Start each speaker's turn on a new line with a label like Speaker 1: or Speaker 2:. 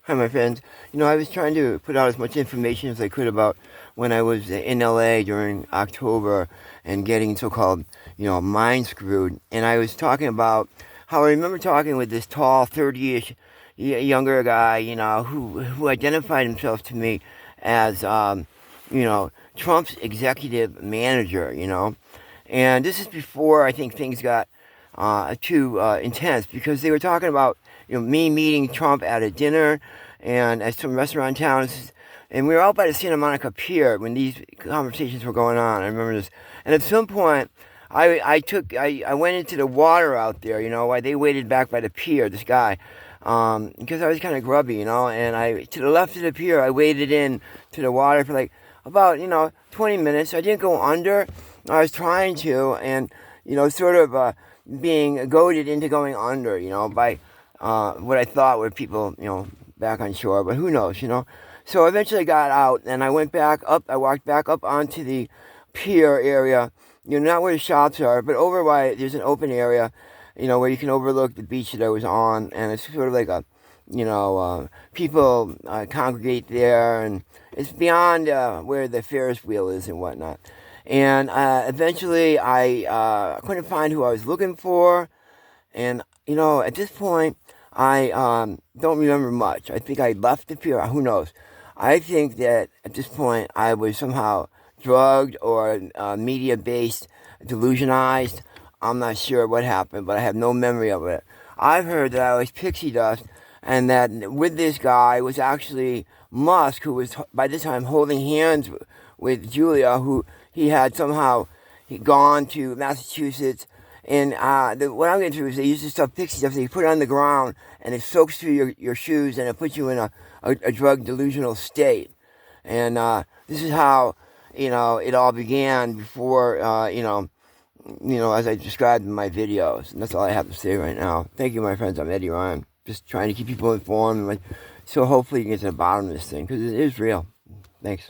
Speaker 1: Hi, my friends. I was trying to put out as much information as I could about when I was in LA during October and getting so-called, mind screwed. And I was talking about how I remember talking with this tall, 30-ish younger guy, who identified himself to me as, Trump's executive manager, And this is before I think things got too intense because they were talking about me meeting Trump at a dinner and at some restaurant in town. And we were out by the Santa Monica Pier when these conversations were going on. I remember this. And at some point, I went into the water out there, while they waited back by the pier, this guy, because I was kind of grubby, and to the left of the pier, I waded in to the water for like about, 20 minutes. I didn't go under. I was trying to, and, sort of, being goaded into going under, by what I thought were people, back on shore, but who knows, So eventually I got out and I went back up. I walked back up onto the pier area, not where the shops are, but over by there's an open area, where you can overlook the beach that I was on, and it's sort of like a, people congregate there, and it's beyond where the Ferris wheel is and whatnot. And eventually I couldn't find who I was looking for. And, at this point, I don't remember much. I think I left the pier. Who knows? I think that at this point I was somehow drugged or media-based, delusionized. I'm not sure what happened, but I have no memory of it. I've heard that I was pixie dust and that with this guy was actually Musk, who was by this time holding hands with Julia, who he had somehow gone to Massachusetts. And what I'm going to do is they use this stuff, pixie stuff, so you put it on the ground, and it soaks through your shoes, and it puts you in a drug delusional state. And this is how, it all began before, as I described in my videos. And that's all I have to say right now. Thank you, my friends. I'm Eddie Ryan. Just trying to keep people informed, so hopefully you can get to the bottom of this thing, because it is real. Thanks.